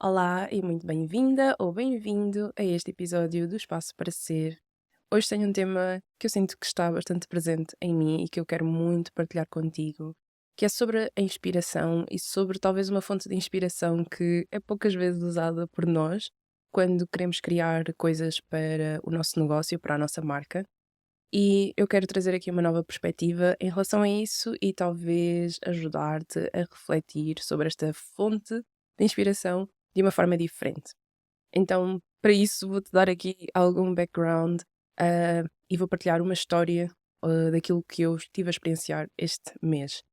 Olá e muito bem-vinda ou bem-vindo a este episódio do Espaço para Ser. Hoje tenho um tema que eu sinto que está bastante presente em mim e que eu quero muito partilhar contigo, que é sobre a inspiração e sobre talvez uma fonte de inspiração que é poucas vezes usada por nós quando queremos criar coisas para o nosso negócio, para a nossa marca. E eu quero trazer aqui uma nova perspectiva em relação a isso e talvez ajudar-te a refletir sobre esta fonte de inspiração de uma forma diferente. Então, para isso, vou-te dar aqui algum background, e vou partilhar uma história, daquilo que eu estive a experienciar este mês.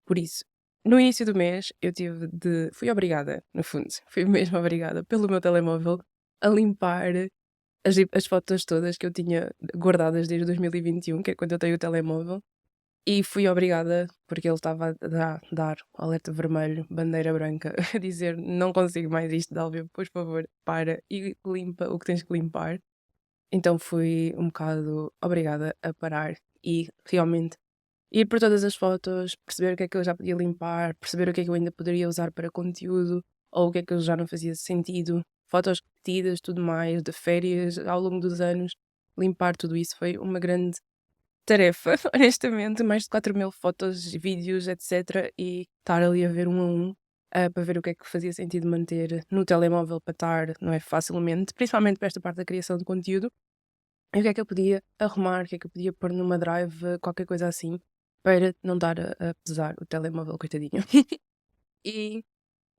Por isso, no início do mês, fui obrigada, no fundo, fui mesmo obrigada pelo meu telemóvel a limpar as fotos todas que eu tinha guardadas desde 2021, que é quando eu tenho o telemóvel, e fui obrigada, porque ele estava a dar alerta vermelho, bandeira branca, a dizer: "Não consigo mais isto, Dálvia, por favor, para e limpa o que tens que limpar". Então fui um bocado obrigada a parar e realmente ir por todas as fotos, perceber o que é que eu já podia limpar, perceber o que é que eu ainda poderia usar para conteúdo, ou o que é que eu já não fazia sentido, fotos repetidas, tudo mais, de férias ao longo dos anos. Limpar tudo isso foi uma grande tarefa, honestamente, mais de 4.000 fotos, vídeos, etc. E estar ali a ver um a um, para ver o que é que fazia sentido manter no telemóvel para estar, não é, facilmente, principalmente para esta parte da criação de conteúdo, e o que é que eu podia arrumar, o que é que eu podia pôr numa drive, qualquer coisa assim, para não estar a pesar o telemóvel, coitadinho. E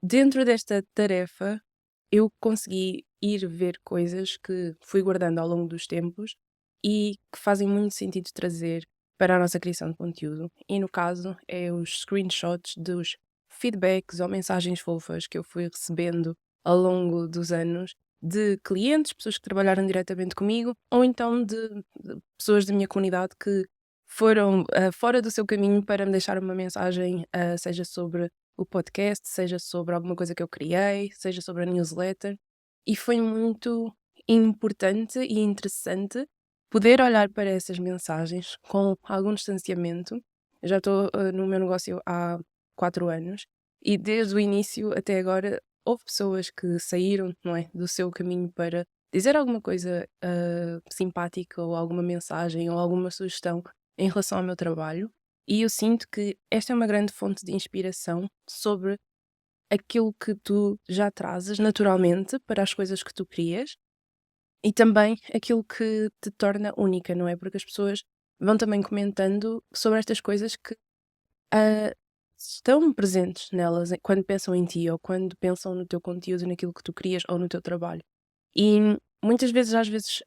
dentro desta tarefa, eu consegui ir ver coisas que fui guardando ao longo dos tempos e que fazem muito sentido trazer para a nossa criação de conteúdo. E no caso, é os screenshots dos feedbacks ou mensagens fofas que eu fui recebendo ao longo dos anos de clientes, pessoas que trabalharam diretamente comigo, ou então de pessoas da minha comunidade que foram fora do seu caminho para me deixar uma mensagem, seja sobre o podcast, seja sobre alguma coisa que eu criei, seja sobre a newsletter. E foi muito importante e interessante poder olhar para essas mensagens com algum distanciamento. Eu já estou no meu negócio há 4 anos e desde o início até agora houve pessoas que saíram, não é, do seu caminho para dizer alguma coisa simpática ou alguma mensagem ou alguma sugestão em relação ao meu trabalho. E eu sinto que esta é uma grande fonte de inspiração sobre aquilo que tu já trazes naturalmente para as coisas que tu crias e também aquilo que te torna única, não é? Porque as pessoas vão também comentando sobre estas coisas que ah, estão presentes nelas quando pensam em ti ou quando pensam no teu conteúdo, naquilo que tu crias ou no teu trabalho. E muitas vezes, às vezes,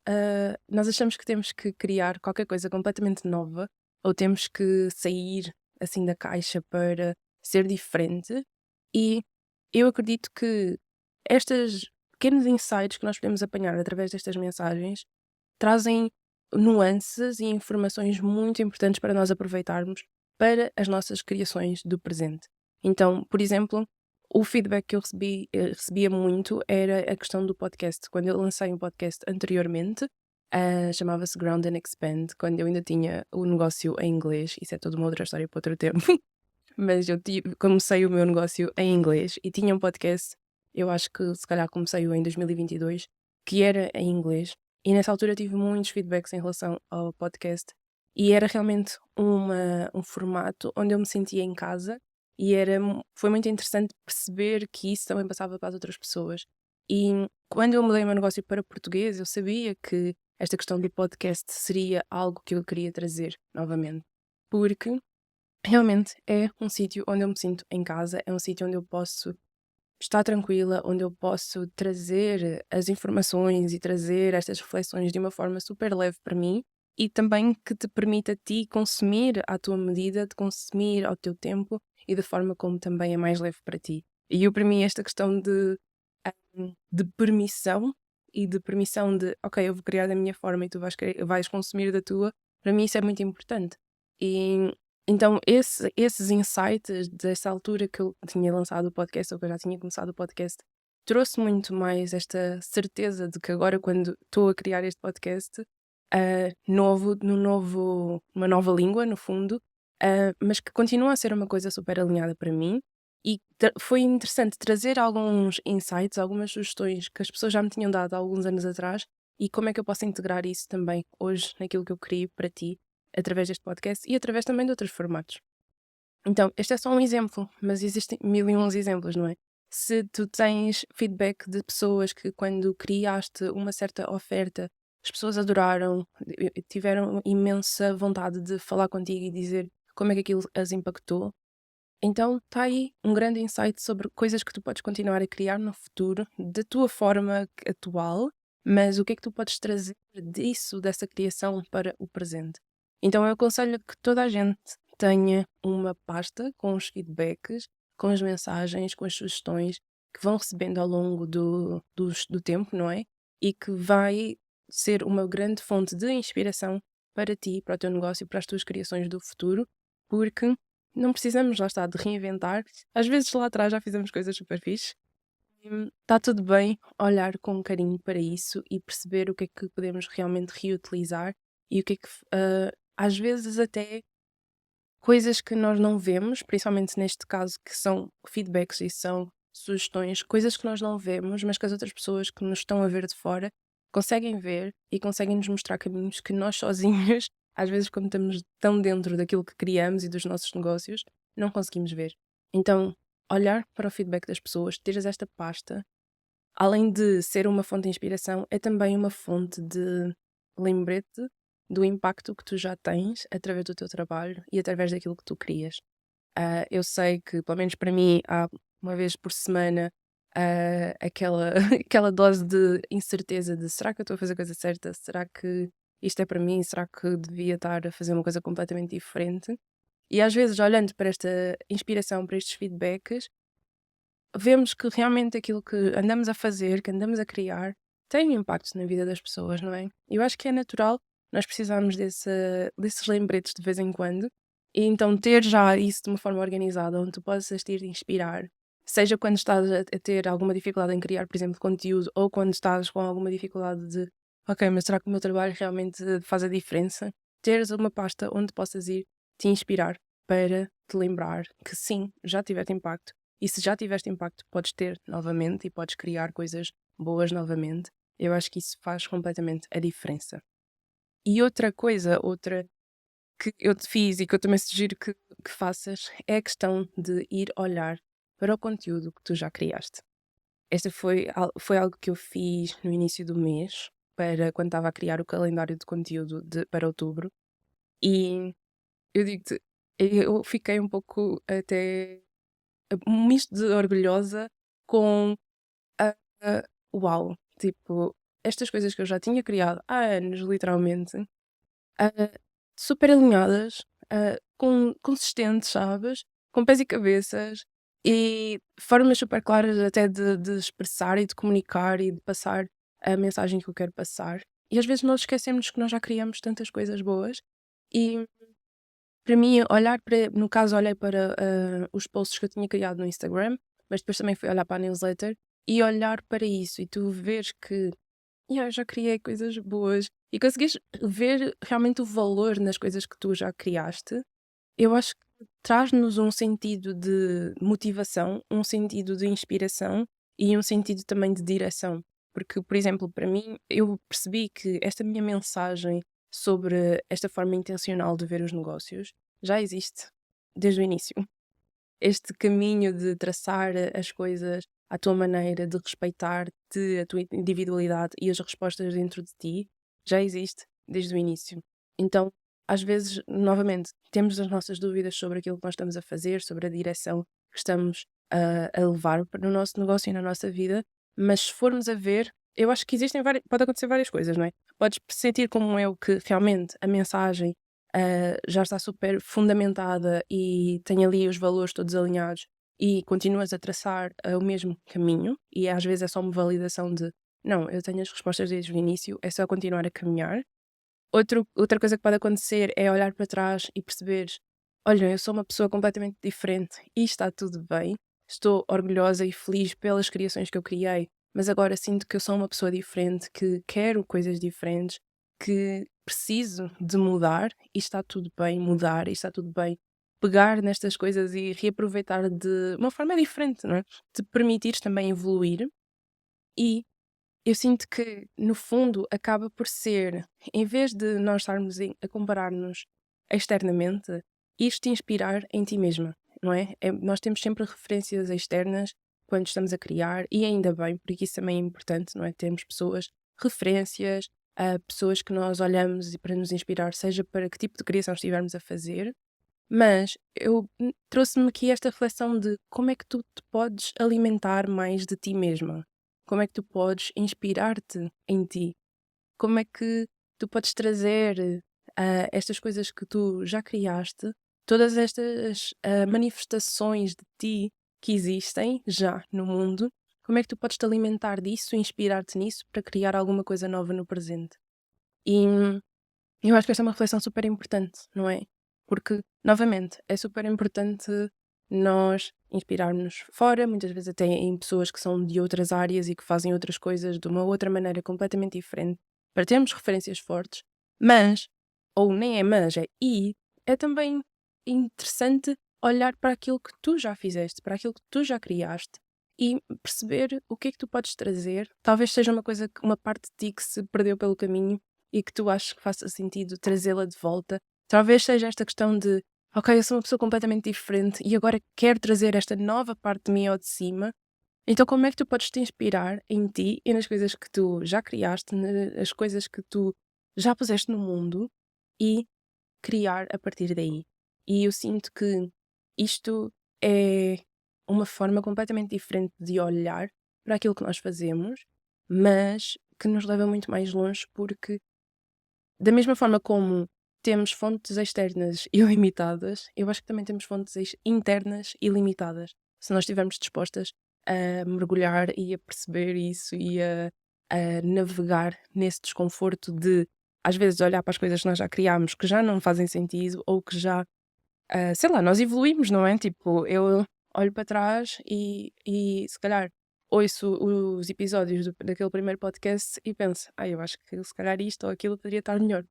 nós achamos que temos que criar qualquer coisa completamente nova ou temos que sair assim da caixa para ser diferente. E eu acredito que estas pequenos insights que nós podemos apanhar através destas mensagens trazem nuances e informações muito importantes para nós aproveitarmos para as nossas criações do presente. Então, por exemplo, o feedback que eu recebia muito era a questão do podcast. Quando eu lancei um podcast anteriormente, chamava-se Ground and Expand, quando eu ainda tinha o negócio em inglês, isso é toda uma outra história para outro tempo, mas comecei o meu negócio em inglês e tinha um podcast, eu acho que se calhar comecei-o em 2022, que era em inglês, e nessa altura tive muitos feedbacks em relação ao podcast, e era realmente um formato onde eu me sentia em casa, e foi muito interessante perceber que isso também passava para as outras pessoas. E quando eu mudei o meu negócio para português, eu sabia que esta questão do podcast seria algo que eu queria trazer novamente, porque realmente é um sítio onde eu me sinto em casa, é um sítio onde eu posso estar tranquila, onde eu posso trazer as informações e trazer estas reflexões de uma forma super leve para mim e também que te permita a ti consumir à tua medida, de consumir ao teu tempo e da forma como também é mais leve para ti. E eu, para mim, esta questão de permissão e de permissão de, ok, eu vou criar da minha forma e tu vais consumir da tua, para mim isso é muito importante. E então esses insights dessa altura que eu tinha lançado o podcast ou que eu já tinha começado o podcast, trouxe muito mais esta certeza de que agora quando estou a criar este podcast, uma nova língua no fundo, mas que continua a ser uma coisa super alinhada para mim E foi interessante trazer alguns insights, algumas sugestões que as pessoas já me tinham dado há alguns anos atrás e como é que eu posso integrar isso também hoje naquilo que eu crio para ti, através deste podcast e através também de outros formatos. Então, este é só um exemplo, mas existem mil e uns exemplos, não é? Se tu tens feedback de pessoas que quando criaste uma certa oferta, as pessoas adoraram, tiveram imensa vontade de falar contigo e dizer como é que aquilo as impactou, então está aí um grande insight sobre coisas que tu podes continuar a criar no futuro, da tua forma atual, mas o que é que tu podes trazer disso, dessa criação, para o presente. Então eu aconselho que toda a gente tenha uma pasta com os feedbacks, com as mensagens, com as sugestões que vão recebendo ao longo do tempo, não é? E que vai ser uma grande fonte de inspiração para ti, para o teu negócio, para as tuas criações do futuro, porque não precisamos, lá está, de reinventar. Às vezes lá atrás já fizemos coisas super fixe. Está tudo bem olhar com carinho para isso e perceber o que é que podemos realmente reutilizar e o que é que, às vezes até coisas que nós não vemos, principalmente neste caso que são feedbacks e são sugestões, coisas que nós não vemos, mas que as outras pessoas que nos estão a ver de fora conseguem ver e conseguem nos mostrar caminhos que nós sozinhos, às vezes quando estamos tão dentro daquilo que criamos e dos nossos negócios, não conseguimos ver. Então, olhar para o feedback das pessoas, teres esta pasta, além de ser uma fonte de inspiração, é também uma fonte de lembrete do impacto que tu já tens através do teu trabalho e através daquilo que tu crias. Eu sei que, pelo menos para mim, há uma vez por semana aquela, aquela dose de incerteza de será que eu estou a fazer a coisa certa? Será que isto é para mim? Será que devia estar a fazer uma coisa completamente diferente? E às vezes, olhando para esta inspiração, para estes feedbacks, vemos que realmente aquilo que andamos a fazer, que andamos a criar, tem um impacto na vida das pessoas, não é? Eu acho que é natural nós precisarmos desses lembretes de vez em quando, e então ter já isso de uma forma organizada, onde tu possas te inspirar, seja quando estás a ter alguma dificuldade em criar, por exemplo, conteúdo, ou quando estás com alguma dificuldade de, ok, mas será que o meu trabalho realmente faz a diferença? Teres uma pasta onde possas ir te inspirar para te lembrar que sim, já tiveste impacto e se já tiveste impacto, podes ter novamente e podes criar coisas boas novamente. Eu acho que isso faz completamente a diferença. E outra coisa, outra que eu te fiz e que eu também sugiro que faças, é a questão de ir olhar para o conteúdo que tu já criaste. Esta foi algo que eu fiz no início do mês, para quando estava a criar o calendário de conteúdo para outubro. E eu digo-te, eu fiquei um pouco até um misto de orgulhosa com uau, tipo, estas coisas que eu já tinha criado há anos, literalmente, ah, super alinhadas, consistentes, sabes? Com pés e cabeças e formas super claras até de expressar e de comunicar e de passar a mensagem que eu quero passar. E às vezes nós esquecemos que nós já criamos tantas coisas boas e para mim, olhar para, no caso, olhei para os posts que eu tinha criado no Instagram, mas depois também fui olhar para a newsletter e olhar para isso e tu vês que "Yeah, eu já criei coisas boas e conseguires ver realmente o valor nas coisas que tu já criaste, eu acho que traz-nos um sentido de motivação, um sentido de inspiração e um sentido também de direção. Porque, por exemplo, para mim, eu percebi que esta minha mensagem sobre esta forma intencional de ver os negócios já existe desde o início. Este caminho de traçar as coisas à tua maneira, de respeitar-te, a tua individualidade e as respostas dentro de ti, já existe desde o início. Então, às vezes, novamente, temos as nossas dúvidas sobre aquilo que nós estamos a fazer, sobre a direção que estamos a levar para o nosso negócio e na nossa vida, mas se formos a ver, eu acho que existem várias, pode acontecer várias coisas, não é? Podes sentir como eu que realmente a mensagem já está super fundamentada e tem ali os valores todos alinhados e continuas a traçar o mesmo caminho, e às vezes é só uma validação de não, eu tenho as respostas desde o início, é só continuar a caminhar. Outra coisa que pode acontecer é olhar para trás e perceberes: olha, eu sou uma pessoa completamente diferente e está tudo bem. Estou orgulhosa e feliz pelas criações que eu criei, mas agora sinto que eu sou uma pessoa diferente, que quero coisas diferentes, que preciso de mudar e está tudo bem mudar e está tudo bem pegar nestas coisas e reaproveitar de uma forma diferente, não é? Te permitires também evoluir. E eu sinto que, no fundo, acaba por ser, em vez de nós estarmos a comparar-nos externamente, isto te inspirar em ti mesma, não é? Nós temos sempre referências externas quando estamos a criar, e ainda bem, porque isso também é importante, não é? Termos pessoas, referências, pessoas que nós olhamos e para nos inspirar, seja para que tipo de criação estivermos a fazer, mas eu trouxe-me aqui esta reflexão de como é que tu te podes alimentar mais de ti mesma? Como é que tu podes inspirar-te em ti? Como é que tu podes trazer estas coisas que tu já criaste, todas estas manifestações de ti que existem já no mundo, como é que tu podes te alimentar disso, inspirar-te nisso para criar alguma coisa nova no presente? E eu acho que esta é uma reflexão super importante, não é? Porque, novamente, é super importante nós inspirarmos fora, muitas vezes até em pessoas que são de outras áreas e que fazem outras coisas de uma outra maneira completamente diferente, para termos referências fortes, mas, ou nem é mas, é também interessante olhar para aquilo que tu já fizeste, para aquilo que tu já criaste e perceber o que é que tu podes trazer. Talvez seja uma coisa, uma parte de ti que se perdeu pelo caminho e que tu achas que faça sentido trazê-la de volta. Talvez seja esta questão de, ok, eu sou uma pessoa completamente diferente e agora quero trazer esta nova parte de mim ao de cima. Então, como é que tu podes te inspirar em ti e nas coisas que tu já criaste, nas coisas que tu já puseste no mundo e criar a partir daí? E eu sinto que isto é uma forma completamente diferente de olhar para aquilo que nós fazemos, mas que nos leva muito mais longe porque da mesma forma como temos fontes externas ilimitadas, eu acho que também temos fontes internas ilimitadas. Se nós estivermos dispostas a mergulhar e a perceber isso e a navegar nesse desconforto de, às vezes, olhar para as coisas que nós já criámos que já não fazem sentido ou que já, sei lá, nós evoluímos, não é? Tipo, eu olho para trás e se calhar ouço os episódios daquele primeiro podcast e penso, eu acho que se calhar isto ou aquilo poderia estar melhor.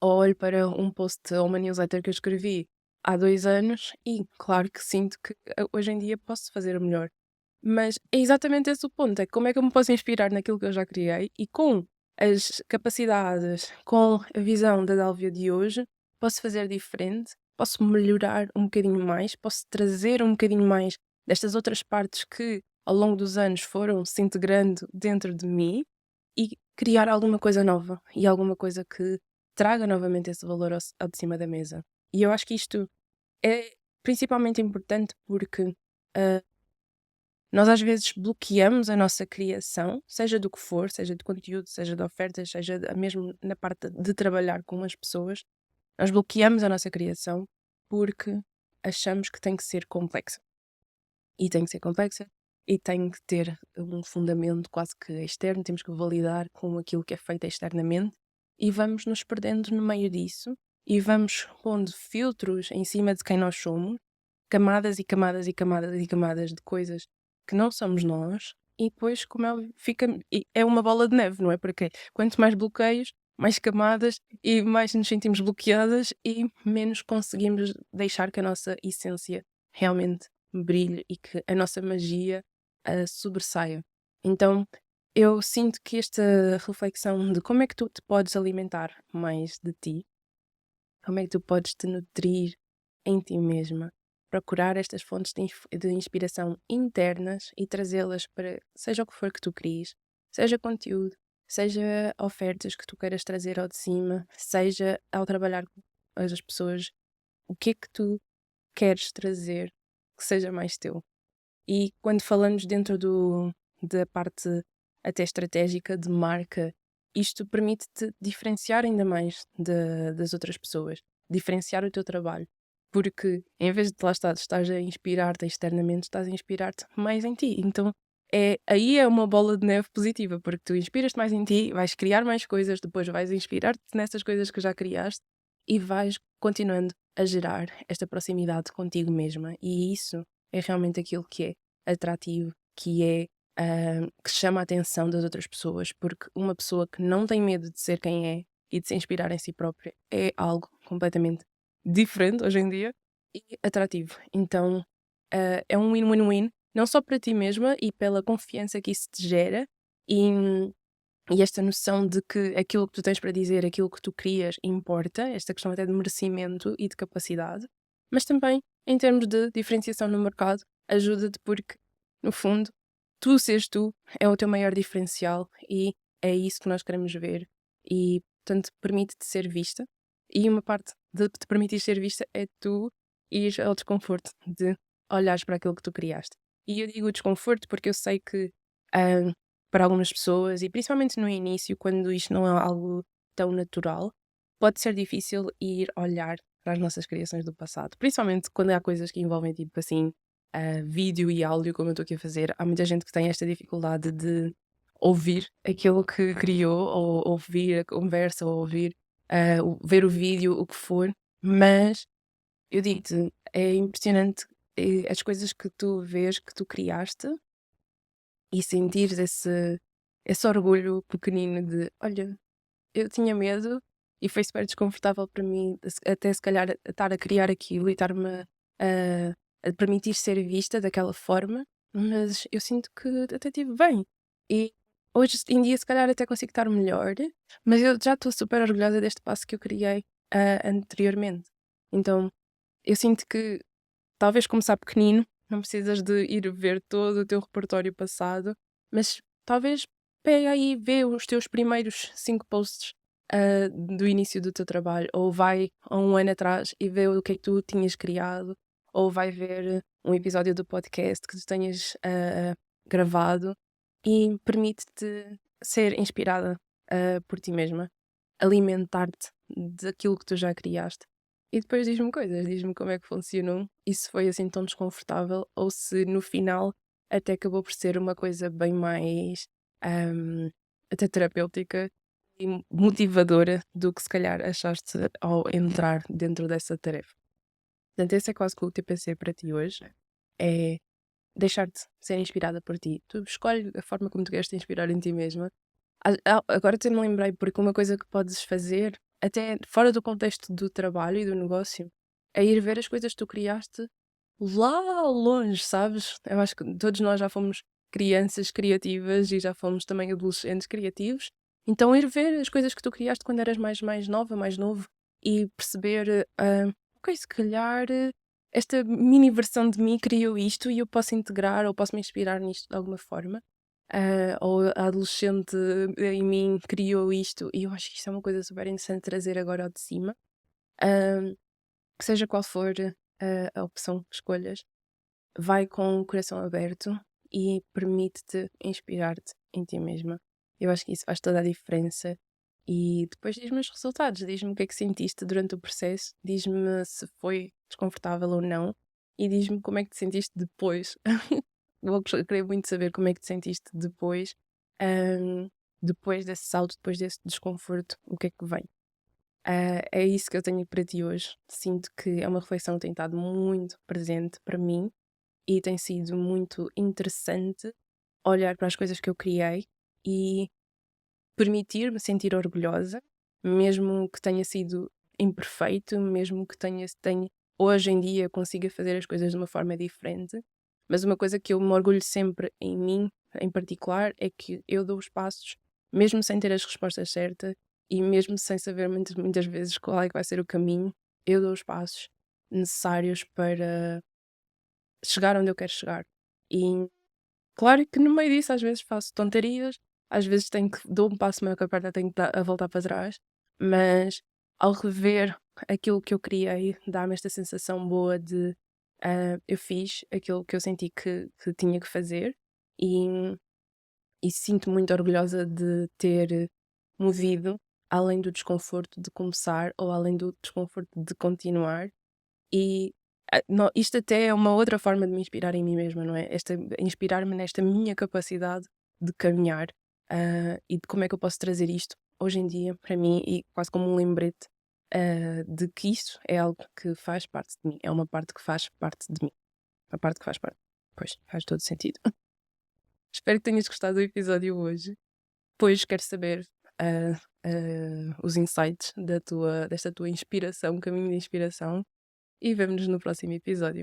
Ou olho para um post ou uma newsletter que eu escrevi há 2 anos e claro que sinto que hoje em dia posso fazer melhor. Mas é exatamente esse o ponto, é como é que eu me posso inspirar naquilo que eu já criei e com as capacidades, com a visão da Dálvia de hoje, posso fazer diferente, posso melhorar um bocadinho mais, posso trazer um bocadinho mais destas outras partes que ao longo dos anos foram se integrando dentro de mim e criar alguma coisa nova e alguma coisa que traga novamente esse valor ao de cima da mesa. E eu acho que isto é principalmente importante porque ah, nós às vezes bloqueamos a nossa criação, seja do que for, seja de conteúdo, seja de ofertas, seja mesmo na parte de trabalhar com as pessoas, nós bloqueamos a nossa criação porque achamos que tem que ser complexa. E tem que ser complexa e tem que ter um fundamento quase que externo, temos que validar com aquilo que é feito externamente e vamos nos perdendo no meio disso e vamos pondo filtros em cima de quem nós somos, camadas e camadas e camadas e camadas de coisas que não somos nós e depois como é, fica, é uma bola de neve, não é? Porque quanto mais bloqueios, mais camadas e mais nos sentimos bloqueadas e menos conseguimos deixar que a nossa essência realmente brilhe e que a nossa magia sobressaia. Então, eu sinto que esta reflexão de como é que tu te podes alimentar mais de ti, como é que tu podes te nutrir em ti mesma, procurar estas fontes de inspiração internas e trazê-las para seja o que for que tu cries, seja conteúdo, seja ofertas que tu queiras trazer ao de cima, seja ao trabalhar com as pessoas, o que é que tu queres trazer que seja mais teu. E quando falamos dentro da parte até estratégica de marca, isto permite-te diferenciar ainda mais das outras pessoas, diferenciar o teu trabalho. Porque em vez de lá estás a inspirar-te externamente, estás a inspirar-te mais em ti. Então aí é uma bola de neve positiva, porque tu inspiras-te mais em ti, vais criar mais coisas, depois vais inspirar-te nessas coisas que já criaste e vais continuando a gerar esta proximidade contigo mesma. E isso é realmente aquilo que é atrativo, que é que chama a atenção das outras pessoas, porque uma pessoa que não tem medo de ser quem é e de se inspirar em si própria é algo completamente diferente hoje em dia e atrativo. Então, é um win-win-win, não só para ti mesma e pela confiança que isso te gera, e, e esta noção de que aquilo que tu tens para dizer, aquilo que tu crias, importa, esta questão até de merecimento e de capacidade, mas também em termos de diferenciação no mercado, ajuda-te porque, no fundo, tu seres tu é o teu maior diferencial e é isso que nós queremos ver. E, portanto, permite-te ser vista. E uma parte de te permitir ser vista é tu ir ao desconforto de olhares para aquilo que tu criaste. E eu digo desconforto porque eu sei que ah, para algumas pessoas, e principalmente no início, quando isto não é algo tão natural, pode ser difícil ir olhar para as nossas criações do passado. Principalmente quando há coisas que envolvem, tipo assim, vídeo e áudio, como eu estou aqui a fazer. Há muita gente que tem esta dificuldade de ouvir aquilo que criou, ou ouvir a conversa, ou ouvir, ver o vídeo, o que for. Mas eu digo-te, é impressionante as coisas que tu vês, que tu criaste, e sentires esse orgulho pequenino de, olha, eu tinha medo e foi super desconfortável para mim, até se calhar estar a criar aquilo e estar-me a permitir ser vista daquela forma, mas eu sinto que até estive bem. E hoje em dia, se calhar, até consigo estar melhor, mas eu já estou super orgulhosa deste passo que eu criei anteriormente. Então, eu sinto que talvez começar pequenino, não precisas de ir ver todo o teu repertório passado, mas talvez pega aí e vê os teus primeiros 5 posts do início do teu trabalho, ou vai a um ano atrás e vê o que é que tu tinhas criado, ou vai ver um episódio do podcast que tu tenhas gravado e permite-te ser inspirada por ti mesma, alimentar-te daquilo que tu já criaste. E depois diz-me coisas, diz-me como é que funcionou e se foi assim tão desconfortável ou se no final até acabou por ser uma coisa bem mais ahm, até terapêutica e motivadora do que se calhar achaste ao entrar dentro dessa tarefa. Portanto, esse é quase que o TPC para ti hoje. É deixar-te ser inspirada por ti. Tu escolhe a forma como tu queres te inspirar em ti mesma. Agora até me lembrei, porque uma coisa que podes fazer, até fora do contexto do trabalho e do negócio, é ir ver as coisas que tu criaste lá longe, sabes? Eu acho que todos nós já fomos crianças criativas e já fomos também adolescentes criativos. Então ir ver as coisas que tu criaste quando eras mais nova, mais novo e perceber, ok, se calhar esta mini versão de mim criou isto e eu posso integrar ou posso me inspirar nisto de alguma forma. Ou a adolescente em mim criou isto e eu acho que isto é uma coisa super interessante trazer agora ao de cima. Ah, que seja qual for a opção que escolhas, vai com o coração aberto e permite-te inspirar-te em ti mesma. Eu acho que isso faz toda a diferença. E depois diz-me os resultados, diz-me o que é que sentiste durante o processo, diz-me se foi desconfortável ou não, e diz-me como é que te sentiste depois. Querer muito saber como é que te sentiste depois, ahm, depois desse salto, depois desse desconforto, o que é que vem. É isso que eu tenho para ti hoje. Sinto que é uma reflexão que tem estado muito presente para mim e tem sido muito interessante olhar para as coisas que eu criei e permitir-me sentir orgulhosa, mesmo que tenha sido imperfeito, mesmo que tenha hoje em dia consiga fazer as coisas de uma forma diferente. Mas uma coisa que eu me orgulho sempre em mim, em particular, é que eu dou os passos, mesmo sem ter as respostas certas e mesmo sem saber muitas vezes qual é que vai ser o caminho, eu dou os passos necessários para chegar onde eu quero chegar. E claro que no meio disso às vezes faço tontarias, às vezes tenho que dou um passo maior que a perna, tenho que a voltar para trás, mas ao rever aquilo que eu criei, dá-me esta sensação boa de eu fiz aquilo que eu senti que tinha que fazer e, e sinto muito orgulhosa de ter movido além do desconforto de começar ou além do desconforto de continuar e isto até é uma outra forma de me inspirar em mim mesma, não é? Inspirar-me nesta minha capacidade de caminhar e de como é que eu posso trazer isto hoje em dia para mim e quase como um lembrete de que isto é algo que faz parte de mim, é uma parte que faz parte de mim, a parte que faz parte. Pois, faz todo sentido. Espero que tenhas gostado do episódio hoje, pois quero saber os insights desta tua inspiração, caminho de inspiração e vemo-nos no próximo episódio.